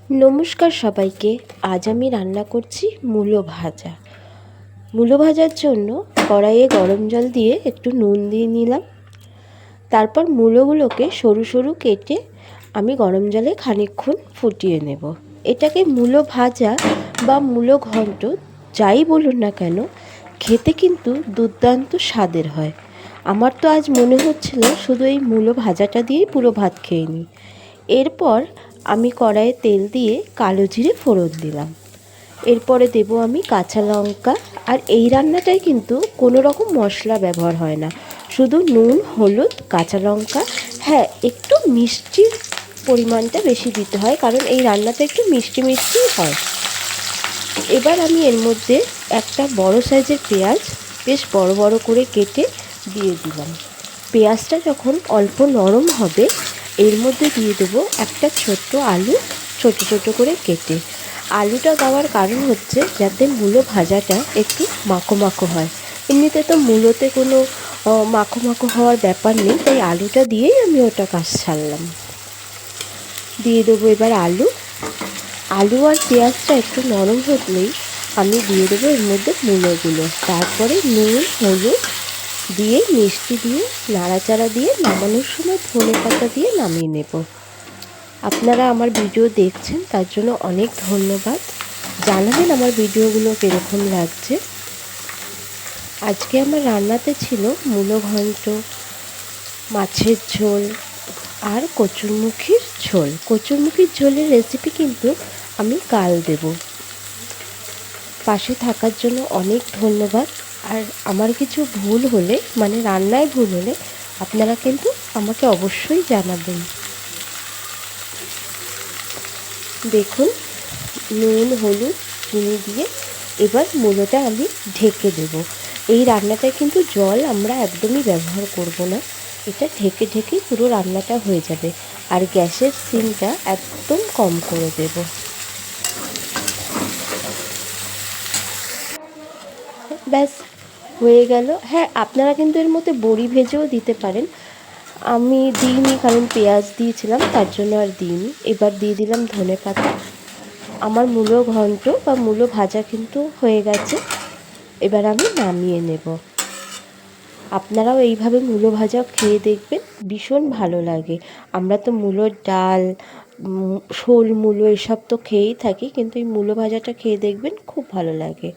নমস্কার সবাইকে। আজ আমি রান্না করছি মূলো ভাজা। মূলো ভাজার জন্য কড়াইয়ে গরম জল দিয়ে একটু নুন দিয়ে নিলাম। তারপর মূলোগুলোকে সরু সরু কেটে আমি গরম জলে খানিকক্ষণ ফুটিয়ে নেব। এটাকে মূলো ভাজা বা মূলো ঘন্ট যাই বলুন না কেন, খেতে কিন্তু দুর্দান্ত স্বাদের হয়। আমার তো আজ মনে হচ্ছিল শুধু এই মূলো ভাজাটা দিয়েই পুরো ভাত খেয়ে নিই। এরপর আমি কড়াইয়ে তেল দিয়ে কালো জিরে ফোড়ন দিলাম। এরপরে দেব আমি কাঁচা লঙ্কা। আর এই রান্নাটায় কিন্তু কোনো রকম মশলা ব্যবহার হয় না, শুধু নুন, হলুদ, কাঁচা লঙ্কা। হ্যাঁ, একটু মিষ্টির পরিমাণটা বেশি দিতে হয়, কারণ এই রান্নাটা একটু মিষ্টি মিষ্টি হয়। এবার আমি এর মধ্যে একটা বড় সাইজের পেঁয়াজ বেশ বড় বড় করে কেটে দিয়ে দিলাম। পেঁয়াজটা যখন অল্প নরম হবে, এর মধ্যে দিয়ে দেবো একটা ছোট্ট আলু ছোট ছোট করে কেটে। আলুটা দেওয়ার কারণ হচ্ছে যাতে মূলো ভাজাটা একটু মাখো মাখো হয়। এমনিতে তো মূলোতে কোনো মাখো মাখো হওয়ার ব্যাপার নেই, তাই আলুটা দিয়েই আমি ওটা কাজ সারলাম। দিয়ে দেবো এবার আলু। আলু আর পেঁয়াজটা একটু নরম হলেই আমি দিয়ে দেবো এর মধ্যে মূলোগুলো। তারপরে নুন, হলুদ দিয়ে মিষ্টি দিয়ে নাড়াচাড়া দিয়ে নামানোর সময় ধনেপাতা দিয়ে নামিয়ে নেব। আপনারা আমার ভিডিও দেখছেন তার জন্য অনেক ধন্যবাদ। জানাবেন আমার ভিডিওগুলো কীরকম লাগছে। আজকে আমার রান্নাতে ছিল মূলো ঘন্ট, মাছের ঝোল আর কচুরমুখির ঝোল। কচুরমুখির ঝোলের রেসিপি কিন্তু আমি কাল দেব। পাশে থাকার জন্য অনেক ধন্যবাদ। আর আমার কিছু ভুল হলে, মানে রান্নায় ভুল হলে, আপনারা কিন্তু আমাকে অবশ্যই জানাবেন। দেখুন, নুন, হলুদ, চিনি দিয়ে এবার মূলোটা আমি ঢেকে দেব। এই রান্নাটায় কিন্তু জল আমরা একদমই ব্যবহার করব না, এটা ঢেকে ঢেকেই পুরো রান্নাটা হয়ে যাবে। আর গ্যাসের সিমটা একদম কম করে দেব। ব্যাস, হয়ে গেল। হ্যাঁ, আপনারা কিন্তু এর মধ্যে বড়ি ভেজেও দিতে পারেন। আমি দিইনি, কারণ পেঁয়াজ দিয়েছিলাম, তার জন্য আর দিইনি। এবার দিয়ে দিলাম ধনেপাতা। আমার মূলো ঘন্ট বা মূলো ভাজা কিন্তু হয়ে গেছে। এবার আমি নামিয়ে নেব। আপনারাও এইভাবে মূলো ভাজা খেয়ে দেখবেন, ভীষণ ভালো লাগে। আমরা তো মূলোর ডাল, শোল মূলো এসব তো খেয়েই থাকি, কিন্তু এই মূলো ভাজাটা খেয়ে দেখবেন, খুব ভালো লাগে।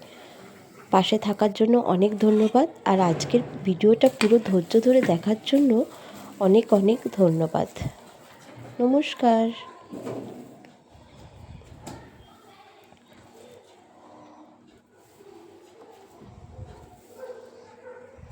পাশে থাকার জন্য অনেক ধন্যবাদ। আর আজকের ভিডিওটা পুরো ধৈর্য ধরে দেখার জন্য অনেক অনেক ধন্যবাদ। নমস্কার।